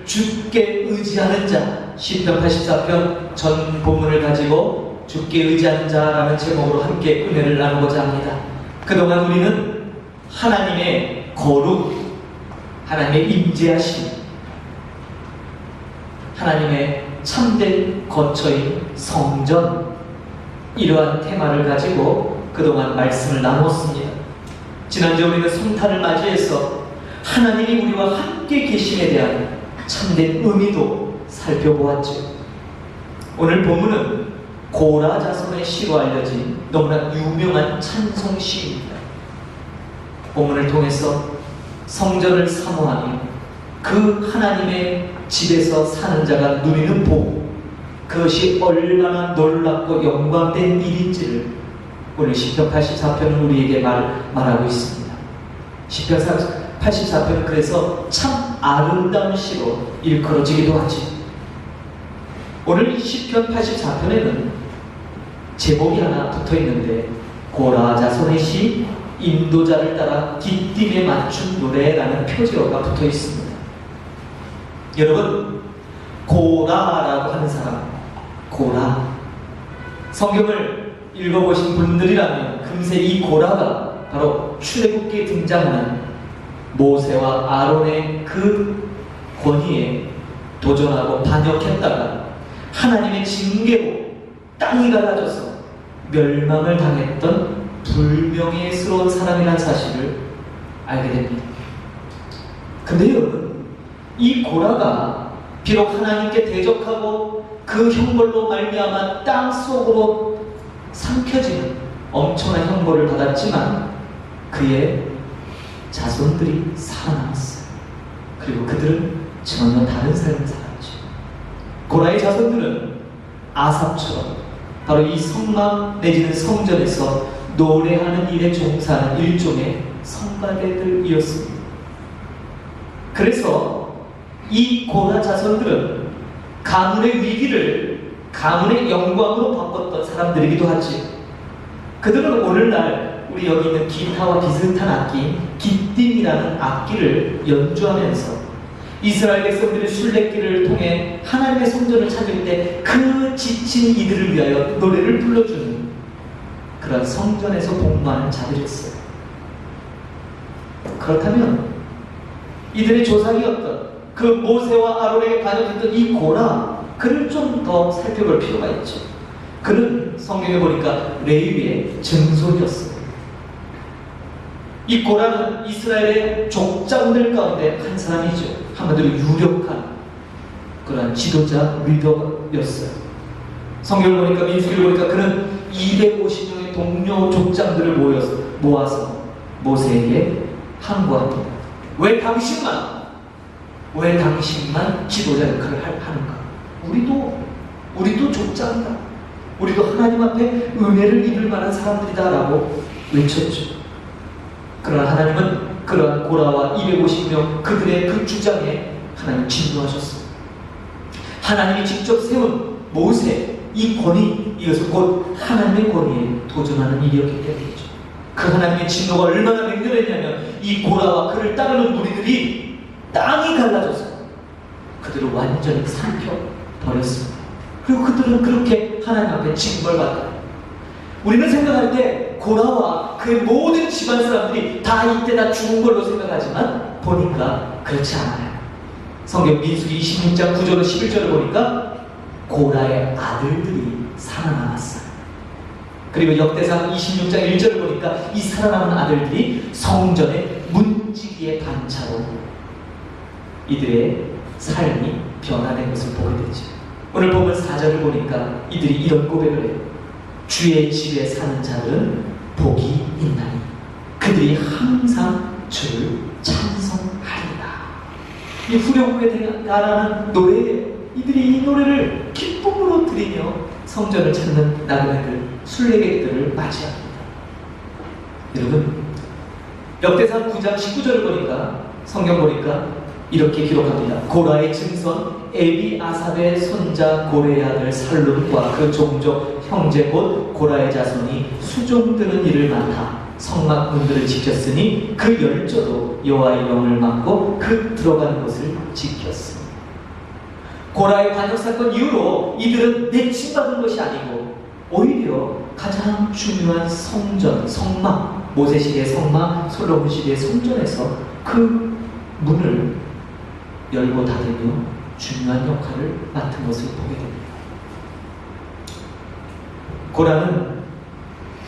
주께 의지하는 자, 시편 84편 전 본문을 가지고 주께 의지하는 자라는 제목으로 함께 은혜를 나누고자 합니다. 그동안 우리는 하나님의 거룩, 하나님의 임재하심, 하나님의 참된 거처인 성전, 이러한 테마를 가지고 그동안 말씀을 나누었습니다. 지난주에 우리는 성탄을 맞이해서 하나님이 우리와 함께 계심에 대한 참된 의미도 살펴보았죠. 오늘 본문은 고라 자손의 시로 알려진 너무나 유명한 찬송시입니다. 본문을 통해서 성전을 사모하며 그 하나님의 집에서 사는 자가 누리는 복, 그것이 얼마나 놀랍고 영광된 일인지를 오늘 시편 84편은 우리에게 말하고 있습니다. 시편 84편은 그래서 참 아름다운 시로 일컬어지기도 하지. 오늘 시편 84편에는 제목이 하나 붙어 있는데, 고라 자손의 시, 인도자를 따라 깃딤에 맞춘 노래라는 표제어가 붙어 있습니다. 여러분, 고라라고 하는 사람, 고라, 성경을 읽어보신 분들이라면 금세 이 고라가 바로 출애굽기에 등장하는 모세와 아론의 그 권위에 도전하고 반역했다가 하나님의 징계로 땅이 갈라져서 멸망을 당했던 불명예스러운 사람이라는 사실을 알게 됩니다. 근데 여러분, 이 고라가 비록 하나님께 대적하고 그 형벌로 말미암아 땅 속으로 삼켜지는 엄청난 형벌을 받았지만 그의 자손들이 살아남았어요. 그리고 그들은 전혀 다른 삶을 살았죠. 고라의 자손들은 아삽처럼 바로 이 성막 내지는 성전에서 노래하는 일에 종사하는 일종의 선발대들이었습니다. 그래서 이 고라 자손들은 가문의 위기를 가문의 영광으로 바꿨던 사람들이기도 하지. 그들은 오늘날 우리 여기 있는 기타와 비슷한 악기인 깃딤이라는 악기를 연주하면서 이스라엘 백성들의 순례길을 통해 하나님의 성전을 찾을 때 그 지친 이들을 위하여 노래를 불러주는 그런 성전에서 복무하는 자들이었어요. 그렇다면 이들의 조상이었던 그 모세와 아론에게 반역했던 이 고라, 그를 좀 더 살펴볼 필요가 있죠. 그는 성경에 보니까 레위의 증손이었어요. 이 고라는 이스라엘의 족장들 가운데 한 사람이죠. 한마디로 유력한 그런 지도자 리더였어요. 성경을 보니까, 민수기를 보니까 그는 250명의 동료 족장들을 모아서 모세에게 항거합니다. 왜 당신만 지도자 역할을 하는가? 우리도 족장이다. 우리도 하나님 앞에 은혜를 입을 만한 사람들이다 라고 외쳤죠. 그러나 하나님은 그러한 고라와 250명 그들의 그 주장에 하나님 진노하셨습니다. 하나님이 직접 세운 모세, 이 권위, 이것은 곧 하나님의 권위에 도전하는 일이었기 때문이죠. 그 하나님의 진노가 얼마나 맹렬했냐면 이 고라와 그를 따르는 무리들이 땅이 갈라져서 그들을 완전히 삼켜버렸습니다. 그리고 그들은 그렇게 하나님 앞에 징벌받아요. 우리는 생각할 때 고라와 그의 모든 집안 사람들이 다 이때 다 죽은 걸로 생각하지만 보니까 그렇지 않아요. 성경 민수기 26장 9절로 11절을 보니까 고라의 아들들이 살아남았어요. 그리고 역대상 26장 1절을 보니까 이 살아남은 아들들이 성전의 문지기의 반차로 이들의 삶이 변화된 것을 보게 되죠. 오늘 보면 4절을 보니까 이들이 이런 고백을 해요. 주의 집에 사는 자들은 복이 있나니 그들이 항상 주를 찬송하리라. 이 후렴구에 달하는 노래에 이들이 이 노래를 기쁨으로 드리며 성전을 찾는 나그네들, 순례객들을 맞이합니다. 여러분, 역대상 9장 19절을 보니까, 성경 보니까 이렇게 기록합니다. 고라의 증손 에비아삽의 손자 고레의 아들 살룸과 그 종족 형제 곧 고라의 자손이 수종드는 일을 맡아 성막 문들을 지켰으니 그 열조도 여호와의 영을 맡고 그 들어가는 곳을 지켰습니다. 고라의 반역 사건 이후로 이들은 내침받은 것이 아니고 오히려 가장 중요한 성전, 성막, 모세 시대의 성막, 솔로몬 시대의 성전에서 그 문을 열고 닫으며 중요한 역할을 맡은 것을 보게 됩니다. 고라는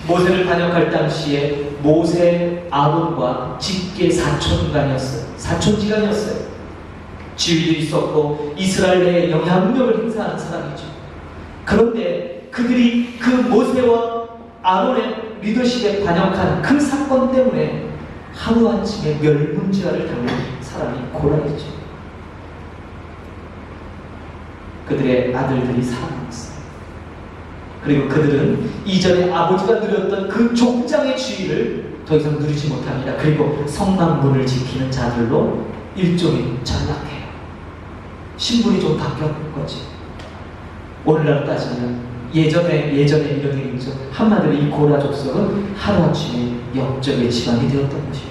모세를 반역할 당시에 모세 아론과 직계 사촌지간이었어요. 지위도 있었고 이스라엘 내에 영향력을 행사하는 사람이죠. 그런데 그들이 그 모세와 아론의 리더십에 반역한 그 사건 때문에 하루아침에 멸문지화를 당한 사람이 고라이죠. 그들의 아들들이 사망했어요. 그리고 그들은 이전에 아버지가 누렸던 그 족장의 지위를 더 이상 누리지 못합니다. 그리고 성막문을 지키는 자들로 일종의 전락해요. 신분이 좀 바뀌었던 거지. 오늘날 따지면 예전에 이런 얘기죠. 한마디로 이 고라 족속은 하루아침에 역적의 집안이 되었던 것이에요.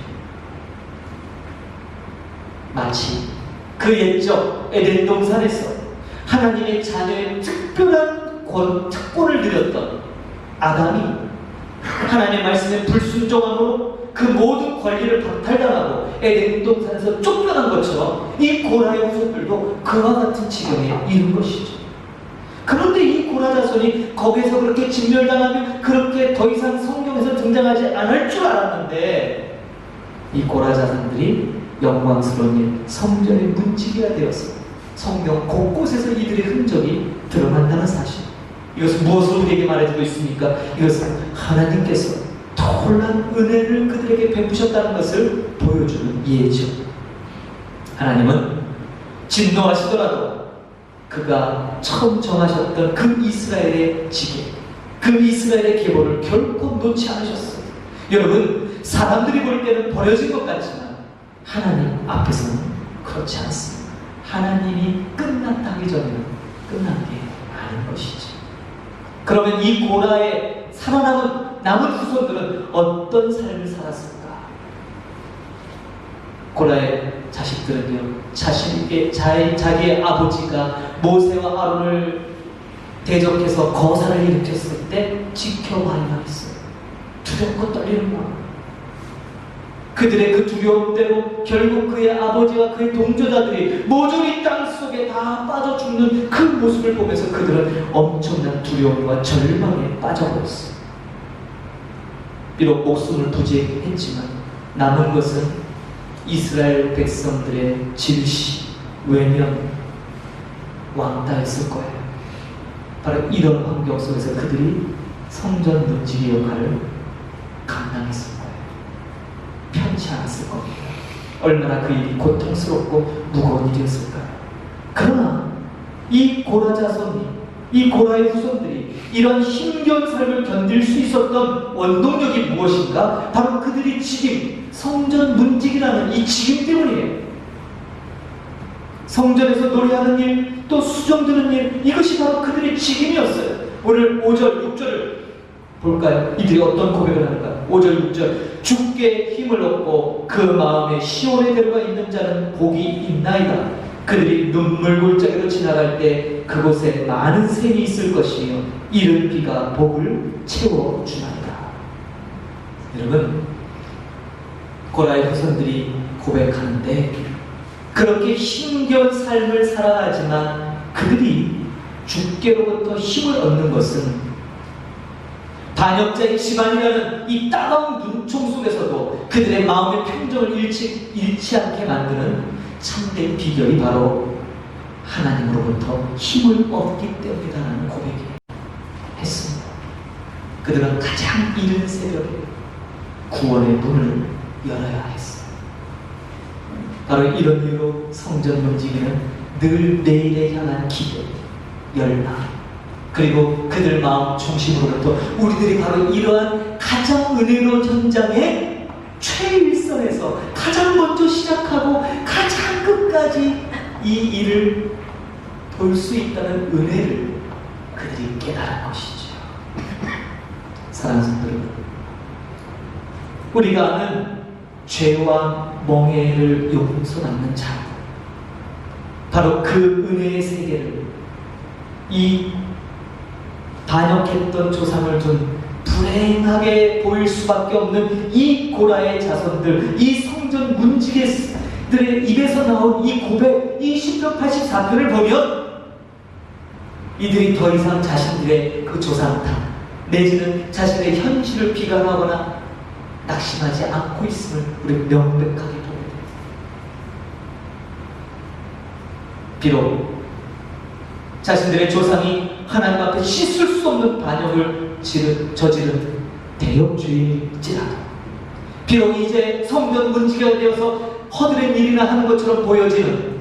마치 그 옛적 에덴 동산에서 하나님의 자녀의 특별한 특권을 누렸던 아담이 하나님의 말씀에 불순종함으로 그 모든 권리를 박탈당하고 에덴 동산에서 쫓겨난 것처럼 이 고라의 후손들도 그와 같은 지경에 이른 것이죠. 그런데 이 고라 자손이 거기서 그렇게 진멸당하며 그렇게 더 이상 성경에서 등장하지 않을 줄 알았는데 이 고라 자손들이 영광스러운 일, 성전의 문지기가 되었어. 성경 곳곳에서 이들의 흔적이 드러난다는 사실. 이것은 무엇으로 우리에게 말해주고 있습니까? 이것은 하나님께서 놀라운 은혜를 그들에게 베푸셨다는 것을 보여주는 예죠. 하나님은 진노하시더라도 그가 처음 정하셨던 그 이스라엘의 지계, 그 이스라엘의 계보를 결코 놓지 않으셨어요. 여러분, 사람들이 볼 때는 버려진 것 같지만 하나님 앞에서는 그렇지 않습니다. 하나님이 끝났다 하기 전에는 끝난 게 아닌 것이죠. 그러면 이 고라의 남은 후손들은 어떤 삶을 살았을까? 고라의 자식들은요, 자기의 아버지가 모세와 아론을 대적해서 거사를 일으켰을 때 지켜봐야만 했어요. 두렵고 떨리는 마음. 그들의 그 두려움대로 결국 그의 아버지와 그의 동조자들이 모조리 땅속에 다 빠져 죽는 그 모습을 보면서 그들은 엄청난 두려움과 절망에 빠져버렸어요. 비록 목숨을 부지했지만 남은 것은 이스라엘 백성들의 질시, 외면, 왕따였을 거예요. 바로 이런 환경 속에서 그들이 성전 문지기 역할을 감당했을 거예요. 편치 않았을 겁니다. 얼마나 그 일이 고통스럽고 무거운 일이었을까요? 그러나 이 고라 자손이, 이 고라의 후손들이 이런 힘겨운 삶을 견딜 수 있었던 원동력이 무엇인가? 바로 그들이 지금 성전 문지기라는 이 직임 때문이에요. 성전에서 노래하는 일, 또 수정 드는 일, 이것이 바로 그들의 직임이었어요. 오늘 5절, 6절을 볼까요? 이들이 어떤 고백을 하는가? 5절, 6절. 주께 힘을 얻고 그 마음에 시온에 들어가 있는 자는 복이 있나이다. 그들이 눈물 골짜기로 지나갈 때 그곳에 많은 샘이 있을 것이며 이른 비가 복을 채워주나이다. 여러분, 고라의 후손들이 고백하는데 그렇게 힘겨운 삶을 살아가지만 그들이 주께로부터 힘을 얻는 것은 반역자의 집안이라는 이 따가운 눈총 속에서도 그들의 마음의 평정을 잃지 않게 만드는 참된 비결이 바로 하나님으로부터 힘을 얻기 때문이다라는 고백을 했습니다. 그들은 가장 이른 새벽에 구원의 문을 열어야 했어요. 바로 이런 이유로 성전 문지기는 늘 내일에 향한 기대, 열망, 그리고 그들 마음 중심으로부터 우리들이 바로 이러한 가장 은혜로운 현장의 최일선에서 가장 먼저 시작하고 가장 끝까지 이 일을 볼 수 있다는 은혜를 그들이 깨달은 것이죠. 사랑하는 성도 여러분, 우리가 아는 죄와 멍해를 용서받는 자, 바로 그 은혜의 세계를 이 반역했던 조상을 둔 불행하게 보일 수밖에 없는 이 고라의 자손들, 이 성전 문지기들의 입에서 나온 이 고백, 이 시편 84편을 보면 이들이 더 이상 자신들의 그 조상탕 내지는 자신의 현실을 비관하거나 낙심하지 않고 있음을 우리 명백하게 보게 됩니다. 비록 자신들의 조상이 하나님 앞에 씻을 수 없는 반역을 저지른 대역주의일지라도, 비록 이제 성전 문지기가 되어서 허드렛 일이나 하는 것처럼 보여지는,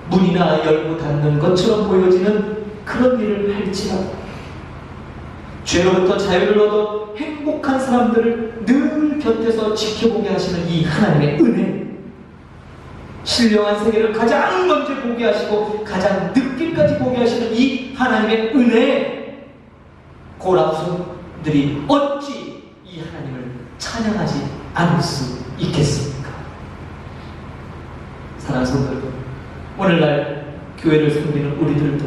문이나 열고 닫는 것처럼 보여지는 그런 일을 할지라도, 죄로부터 자유를 얻어 행복한 사람들을 늘 곁에서 지켜보게 하시는 이 하나님의 은혜, 신령한 세계를 가장 먼저 보게 하시고 가장 늦게까지 보게 하시는 이 하나님의 은혜, 고라 후손들이 어찌 이 하나님을 찬양하지 않을 수 있겠습니까? 사랑하는 성도 여러분, 오늘날 교회를 섬기는 우리들도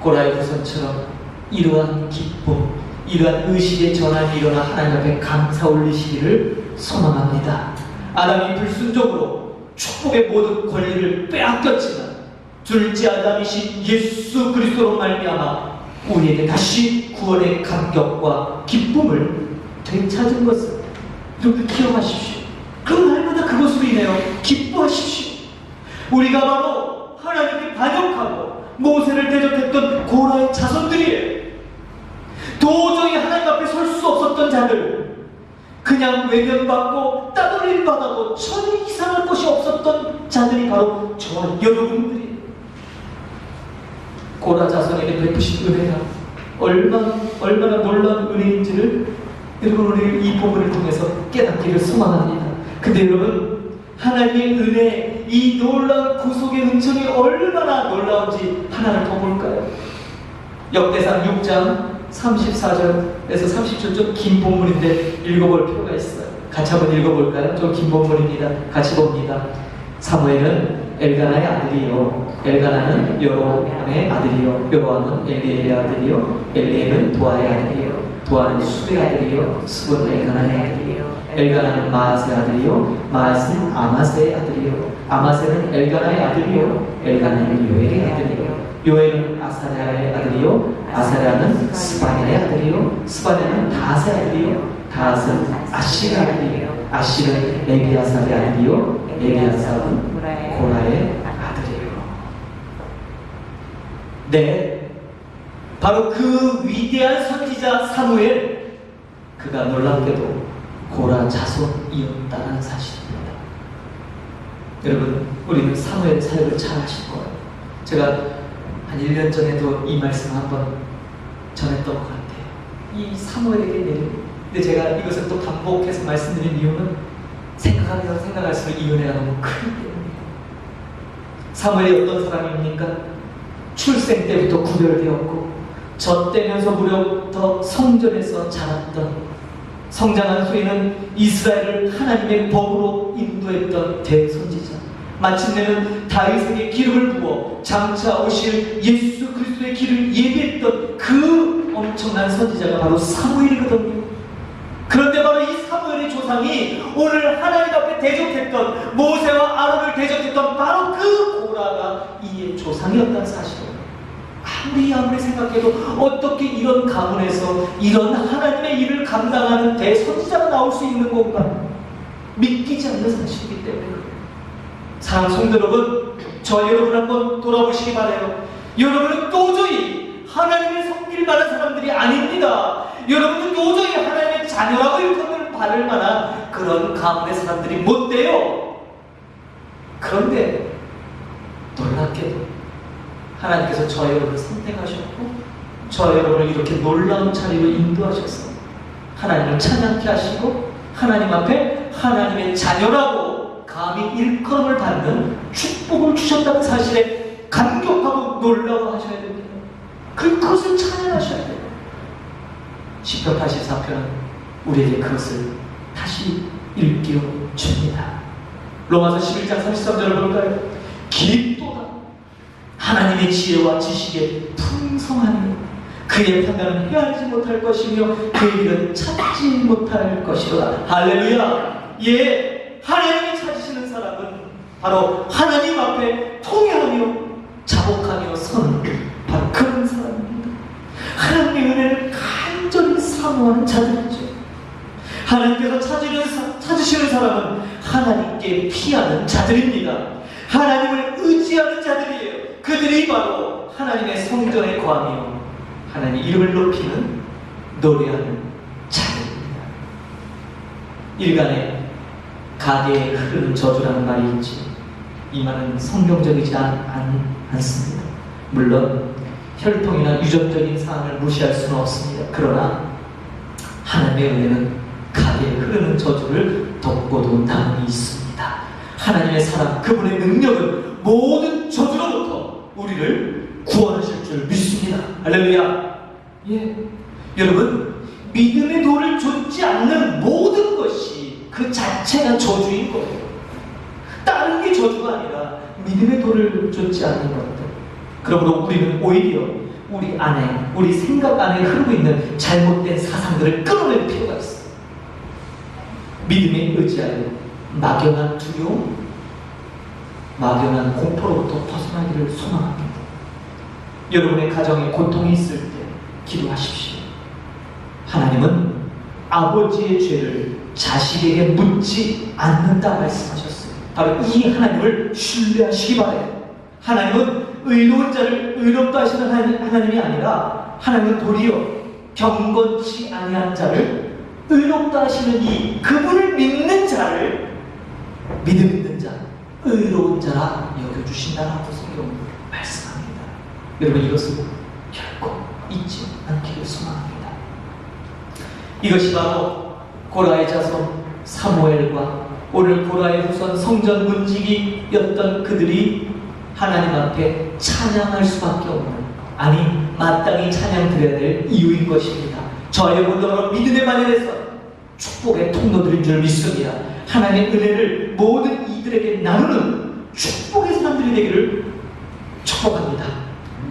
고라의 후손처럼 이러한 기쁨, 이러한 의식의 전환이 일어나 하나님 앞에 감사 올리시기를 소망합니다. 아담이 불순종으로 축복의 모든 권리를 빼앗겼지만 둘째 아담이신 예수 그리스도로 말미암아 우리에게 다시 구원의 감격과 기쁨을 되찾은 것을 여러분들 기억하십시오. 그 날마다 그것으로 인하여 기뻐하십시오. 우리가 바로 하나님께 반역하고 모세를 대적했던 고라의 자손들이에요. 도저히 하나님 앞에 설 수 없었던 자들, 그냥 외면받고 따돌림 받아도 전혀 이상할 것이 없었던 자들이 바로 저와 여러분들이에요. 고라 자손에게 베푸신 은혜가 얼마나 놀라운 은혜인지를 여러분 오늘 이 본문을 통해서 깨닫기를 소망합니다. 근데 여러분, 하나님의 은혜, 이 놀라운 구속의 은총이 얼마나 놀라운지 하나를 더 볼까요? 역대상 6장 34절에서 30절 좀 긴 본문인데 읽어볼 필요가 있어요. 같이 한번 읽어볼까요? 좀 긴 본문입니다. 같이 봅니다. 사무엘은 엘가나의 아들이요, 엘가나는 여로함의 아들이요, 여로함은 엘리엘의 아들이요, 엘리엘은 도아의 아들이요, 도아는 수의 아들이요, 수은 엘가나의 아들이요, 엘가나는 마아스의 아들이요, 마아스는 아마스의 아들이요, 아마스는 엘가나의 아들이요, 엘가나는 요엘의 아들이요, 요엘은 아사랴의 아들이요, 아사랴는 스바냐의 아들이요, 스바냐는 다스의 아들이요, 다스는 아시의 아들이요, 아시는 에비아삽의 아들이요, 에비아삽은 고라의 아들이요. 네, 바로 그 위대한 선지자 사무엘, 그가 놀랍게도 고라 자손이었다는 사실입니다. 여러분, 우리는 사무엘 사역을 잘 아실 거예요. 제가 한 1년 전에도 이 말씀 한번 전했던 것 같아요. 이 사무엘에게 내린, 근데 제가 이것을 또 반복해서 말씀드린 이유는 생각하면 생각할수록 이 은혜가 너무 크기 때문이에요. 사무엘이 어떤 사람입니까? 출생 때부터 구별되었고 젖대면서 무렵부터 성전에서 자랐던, 성장한 후에는 이스라엘을 하나님의 법으로 인도했던 대선지자, 마침내는 다윗에게 기름을 부어 장차 오실 예수 그리스도의 길을 예비했던 그 엄청난 선지자가 바로 사무엘이거든요. 그런데 바로 이 사무엘의 조상이 오늘 하나님 앞에 대적했던, 모세와 아론을 대적했던 바로 그 고라가 이의 조상이었다는 사실을 아무리 생각해도 어떻게 이런 가문에서 이런 하나님의 일을 감당하는 대선지자가 나올 수 있는 건가 믿기지 않는 사실이기 때문에 그래요. 사랑하는 성도 여러분, 저 여러분 한번 돌아보시기 바라요. 여러분은 도저히 하나님의 섬길 만한 사람들이 아닙니다. 여러분은 도저히 하나님의 자녀라고 일컬을 받을 만한 그런 가문의 사람들이 못 돼요. 그런데 놀랍게도 하나님께서 저 여러분을 선택하셨고 저 여러분을 이렇게 놀라운 자리로 인도하셔서 하나님을 찬양케 하시고 하나님 앞에 하나님의 자녀라고 감히 일컬음을 받는 축복을 주셨다는 사실에 감격하고 놀라워하셔야 됩니다. 그것을 찬양하셔야 돼요. 시편 84편은 우리에게 그것을 다시 일깨워 줍니다. 로마서 11장 33절을 볼까요? 깊도다. 하나님의 지혜와 지식에 풍성하니 그의 판단은 헤아리지 못할 것이며 그의 길은 찾지 못할 것이로다. 할렐루야. 예, 하나님이 찾으시는 사람은 바로 하나님 앞에 통회하며 자복하며 서는 바로 그런 사람입니다. 하나님의 은혜를 간절히 사모하는 자들이죠. 하나님께서 찾으시는 사람은 하나님께 피하는 자들입니다. 하나님을 의지하는 자들이에요. 그들이 바로 하나님의 성전에 거하며 하나님 이름을 높이는 노래하는 자들입니다. 일간에 가게에 흐르는 저주라는 말이 있지, 이 말은 성경적이지 않습니다. 물론 혈통이나 유전적인 사안을 무시할 수는 없습니다. 그러나 하나님의 은혜는 가게에 흐르는 저주를 덮고도 남이 있습니다. 하나님의 사랑, 그분의 능력은 모든 저주로부터 우리를 구원하실 줄 믿습니다. 할렐루야. 예, 여러분, 믿음의 도를 좇지 않는 모든 것이 그 자체가 저주인 거예요. 다른 게 저주가 아니라 믿음의 도를 좇지 않는 것들. 그러므로 우리는 오히려 우리 안에, 우리 생각 안에 흐르고 있는 잘못된 사상들을 끊어낼 필요가 있어요. 믿음에 의지하여 막연한 두려움, 막연한 공포로부터 벗어나기를 소망합니다. 여러분의 가정에 고통이 있을 때 기도하십시오. 하나님은 아버지의 죄를 자식에게 묻지 않는다 말씀하셨어요. 바로 이 하나님을 신뢰하시기 바래요. 하나님은 의로운 자를 의롭다 하시는 하나님이 아니라 하나님은 도리어 경건치 아니한 자를 의롭다 하시는 이 그분을 믿는 자를 믿음 있는 자, 의로운 자라 여겨주신다라고 성경은 말씀합니다. 여러분, 이것을 결코 잊지 않기를 소망합니다. 이것이 바로 고라의 자손 사무엘과 오늘 고라의 후손 성전 문지기였던 그들이 하나님 앞에 찬양할 수밖에 없는, 아니 마땅히 찬양드려야 될 이유인 것입니다. 저의 모든 믿음의 반열에서 축복의 통로들인 줄 믿습니다. 하나님의 은혜를 모든 이들에게 나누는 축복의 사람들이 되기를 축복합니다.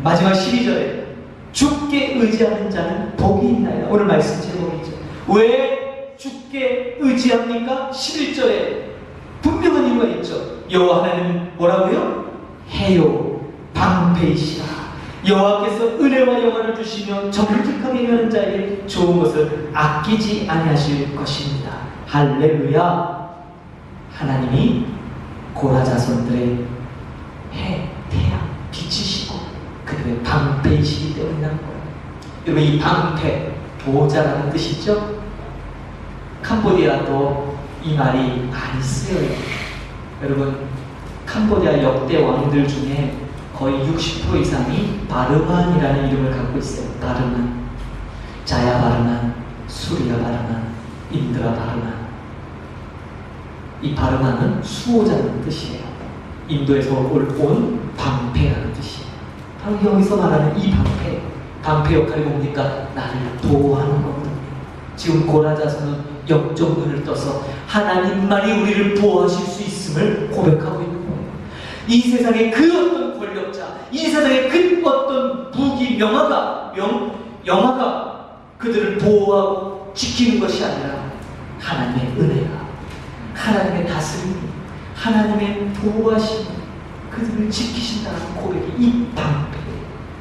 마지막 12절에 주께 의지하는 자는 복이 있나이다. 오늘 말씀 제목이죠. 왜 주께 의지합니까? 11절에 분명한 이유가 있죠. 여호와 하나님은 뭐라고요? 해요 방패이시라. 여호와께서 은혜와 영화를 주시며 정직하게 하는 자에게 좋은 것을 아끼지 아니하실 것입니다. 할렐루야. 하나님이 고라 자손들의 해, 태양, 빛이시고 그들의 방패이시기 때문이라는 거예요. 여러분, 이 방패, 보호자라는 뜻이죠. 캄보디아도 이 말이 많이 쓰여요. 여러분, 캄보디아 역대 왕들 중에 거의 60% 이상이 바르만이라는 이름을 갖고 있어요. 바르만, 자야 바르만, 수리야 바르만, 인드라 바르만. 이 바르만은 수호자라는 뜻이에요. 인도에서 온 방패라는 뜻이에요. 바로 여기서 말하는 이 방패 역할이 뭡니까? 나를 보호하는 거거든요. 지금 고라 자손은 역적 눈을 떠서 하나님만이 우리를 보호하실 수 있음을 고백하고 있는 거예요. 이 세상의 그 어떤 권력자, 이 세상의 그 어떤 무기, 영화가 그들을 보호하고 지키는 것이 아니라 하나님의 은혜가, 하나님의 다스림이, 하나님의 보호하심이 그들을 지키신다는 고백이 이 방패.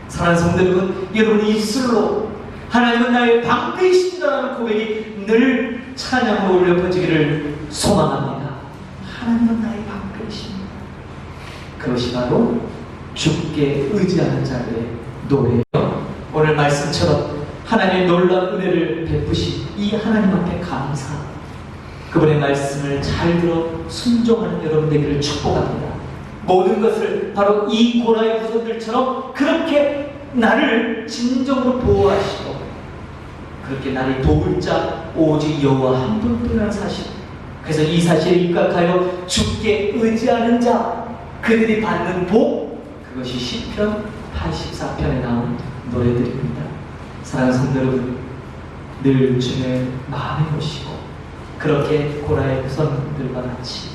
사랑하는 성도 여러분, 여러분의 입술로 하나님은 나의 방패이신다는 고백이 늘 찬양으로 울려 퍼지기를 소망합니다. 하나님은 나의 방패이십니다. 그것이 바로 주께 의지하는 자들의 노래예요. 오늘 말씀처럼 하나님의 놀라운 은혜를 베푸신 이 하나님 앞에 감사, 그분의 말씀을 잘 들어 순종하는 여러분 되기를 축복합니다. 모든 것을 바로 이 고라의 후손들처럼 그렇게 나를 진정으로 보호하시고 그렇게 나를 도울 자 오직 여호와 한 분뿐이라는 사실, 그래서 이 사실에 입각하여 주께 의지하는 자 그들이 받는 복, 그것이 시편 84편에 나온 노래들입니다. 사랑하는 성도 여러분, 늘 주님의 마음에 모시고 그렇게 고라의 후손들과 같이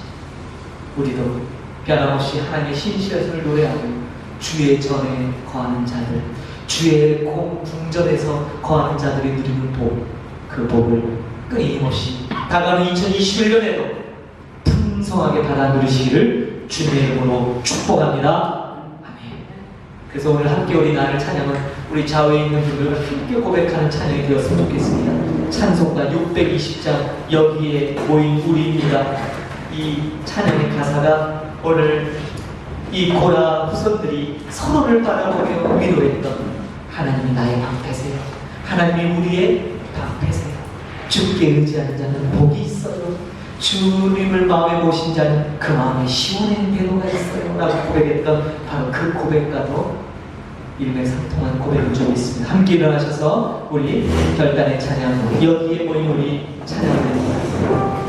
우리도 변함없이 하나님의 신실하심을 노래하고 주의 전에 거하는 자들, 주의 궁전에서 거하는 자들이 누리는 복, 그 복을 끊임없이 다가오는 2021년에도 풍성하게 받아 누리시기를 주님의 이름으로 축복합니다. 아멘. 그래서 오늘 함께 우리 나를 찬양은 우리 좌우에 있는 분들과 함께 고백하는 찬양이 되었으면 좋겠습니다. 찬송가 620장 여기에 모인 우리입니다. 이 찬양의 가사가 오늘 이 고라 후손들이 서로를 바라보며 위로했던 하나님이 나의 방패세요. 하나님이 우리의 방패세요. 주께 의지하는 자는 복이 있어요. 주님을 마음에 모신 자는 그 마음에 시원한 배로가 있어요. 라고 고백했던 바로 그 고백과도 일맥상통한 고백을 좀 있습니다. 함께 일어나셔서 우리 결단의 찬양, 여기에 모인 우리 찬양을 드립니다.